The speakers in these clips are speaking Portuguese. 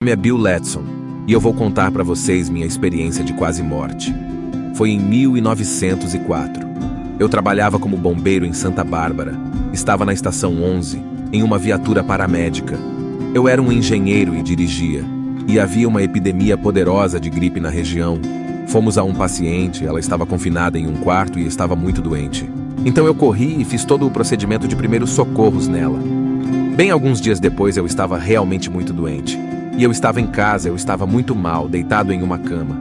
Meu nome é Bill Ledson e eu vou contar para vocês minha experiência de quase morte. Foi em 1904. Eu trabalhava como bombeiro em Santa Bárbara. Estava na estação 11, em uma viatura paramédica. Eu era um engenheiro e dirigia. E havia uma epidemia poderosa de gripe na região. Fomos a um paciente, ela estava confinada em um quarto e estava muito doente. Então eu corri e fiz todo o procedimento de primeiros socorros nela. Bem alguns dias depois eu estava realmente muito doente. E eu estava em casa, eu estava muito mal, deitado em uma cama.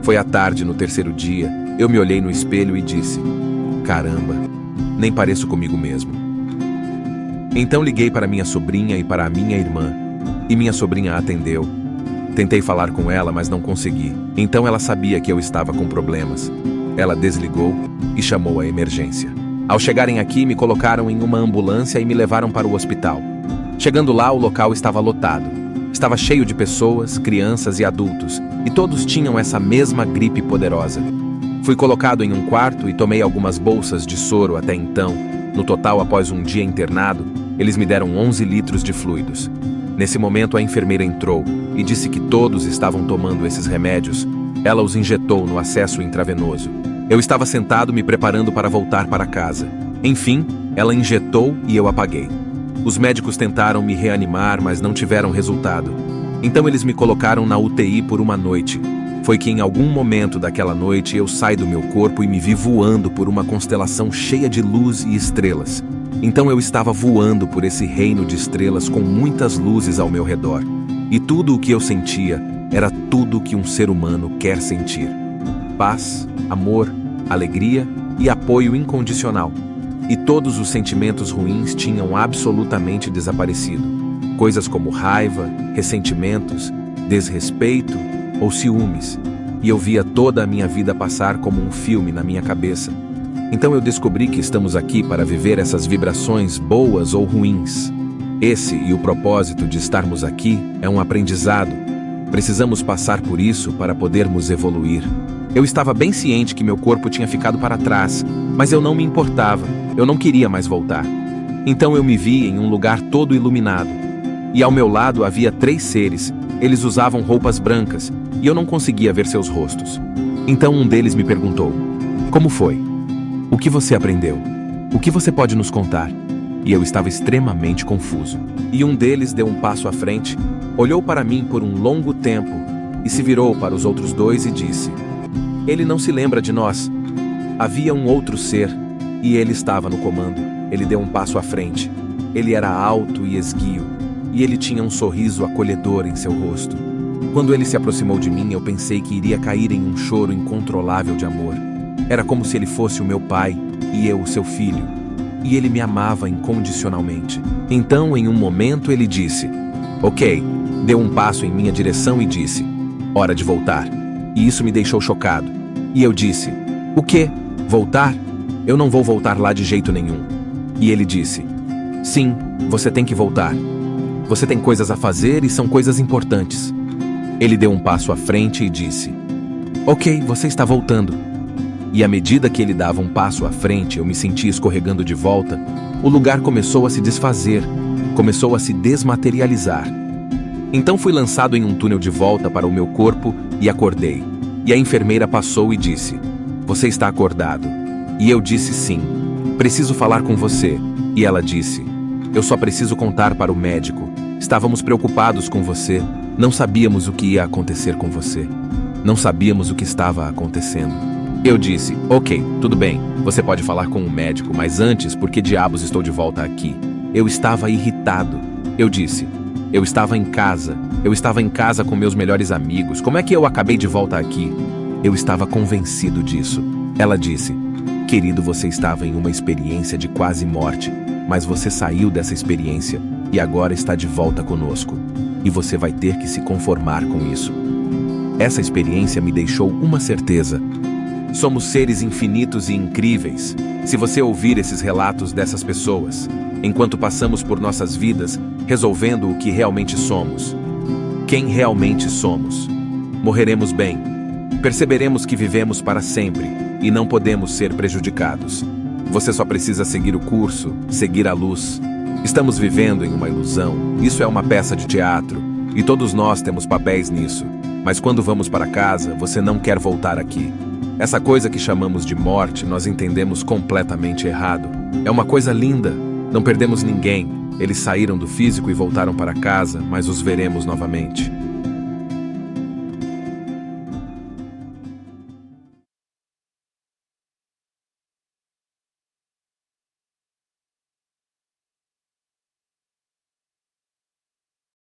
Foi à tarde, no terceiro dia, eu me olhei no espelho e disse: caramba, nem pareço comigo mesmo. Então liguei para minha sobrinha e para a minha irmã, e minha sobrinha atendeu. Tentei falar com ela, mas não consegui. Então ela sabia que eu estava com problemas. Ela desligou e chamou a emergência. Ao chegarem aqui, me colocaram em uma ambulância e me levaram para o hospital. Chegando lá, o local estava lotado. Estava cheio de pessoas, crianças e adultos, e todos tinham essa mesma gripe poderosa. Fui colocado em um quarto e tomei algumas bolsas de soro até então. No total, após um dia internado, eles me deram 11 litros de fluidos. Nesse momento, a enfermeira entrou e disse que todos estavam tomando esses remédios. Ela os injetou no acesso intravenoso. Eu estava sentado me preparando para voltar para casa. Enfim, ela injetou e eu apaguei. Os médicos tentaram me reanimar, mas não tiveram resultado. Então eles me colocaram na UTI por uma noite. Foi que em algum momento daquela noite eu saí do meu corpo e me vi voando por uma constelação cheia de luz e estrelas. Então eu estava voando por esse reino de estrelas com muitas luzes ao meu redor. E tudo o que eu sentia era tudo o que um ser humano quer sentir: paz, amor, alegria e apoio incondicional. E todos os sentimentos ruins tinham absolutamente desaparecido. Coisas como raiva, ressentimentos, desrespeito ou ciúmes. E eu via toda a minha vida passar como um filme na minha cabeça. Então eu descobri que estamos aqui para viver essas vibrações boas ou ruins. Esse e o propósito de estarmos aqui é um aprendizado. Precisamos passar por isso para podermos evoluir. Eu estava bem ciente que meu corpo tinha ficado para trás, mas eu não me importava. Eu não queria mais voltar. Então eu me vi em um lugar todo iluminado. E ao meu lado havia 3 seres. Eles usavam roupas brancas e eu não conseguia ver seus rostos. Então um deles me perguntou: como foi? O que você aprendeu? O que você pode nos contar? E eu estava extremamente confuso. E um deles deu um passo à frente, olhou para mim por um longo tempo e se virou para os outros 2 e disse: ele não se lembra de nós. Havia um outro ser e ele estava no comando. Ele deu um passo à frente. Ele era alto e esguio e ele tinha um sorriso acolhedor em seu rosto. Quando ele se aproximou de mim, eu pensei que iria cair em um choro incontrolável de amor. Era como se ele fosse o meu pai e eu o seu filho. E ele me amava incondicionalmente. Então, em um momento, ele disse: ok, deu um passo em minha direção e disse: hora de voltar. E isso me deixou chocado. E eu disse: o quê? Voltar? Eu não vou voltar lá de jeito nenhum. E ele disse: sim, você tem que voltar. Você tem coisas a fazer e são coisas importantes. Ele deu um passo à frente e disse: ok, você está voltando. E à medida que ele dava um passo à frente, eu me sentia escorregando de volta. O lugar começou a se desfazer, começou a se desmaterializar. Então fui lançado em um túnel de volta para o meu corpo e acordei. E a enfermeira passou e disse: você está acordado. E eu disse sim. Preciso falar com você. E ela disse: eu só preciso contar para o médico. Estávamos preocupados com você. Não sabíamos o que ia acontecer com você. Não sabíamos o que estava acontecendo. Eu disse: ok, tudo bem. Você pode falar com o médico, mas antes, por que diabos estou de volta aqui? Eu estava irritado. Eu disse: eu estava em casa. Eu estava em casa com meus melhores amigos. Como é que eu acabei de volta aqui? Eu estava convencido disso. Ela disse: querido, você estava em uma experiência de quase morte, mas você saiu dessa experiência e agora está de volta conosco. E você vai ter que se conformar com isso. Essa experiência me deixou uma certeza. Somos seres infinitos e incríveis. Se você ouvir esses relatos dessas pessoas, enquanto passamos por nossas vidas, resolvendo o que realmente somos. Quem realmente somos. Morreremos bem. Perceberemos que vivemos para sempre e não podemos ser prejudicados. Você só precisa seguir o curso, seguir a luz. Estamos vivendo em uma ilusão. Isso é uma peça de teatro. E todos nós temos papéis nisso. Mas quando vamos para casa, você não quer voltar aqui. Essa coisa que chamamos de morte, nós entendemos completamente errado. É uma coisa linda. Não perdemos ninguém. Eles saíram do físico e voltaram para casa, mas os veremos novamente.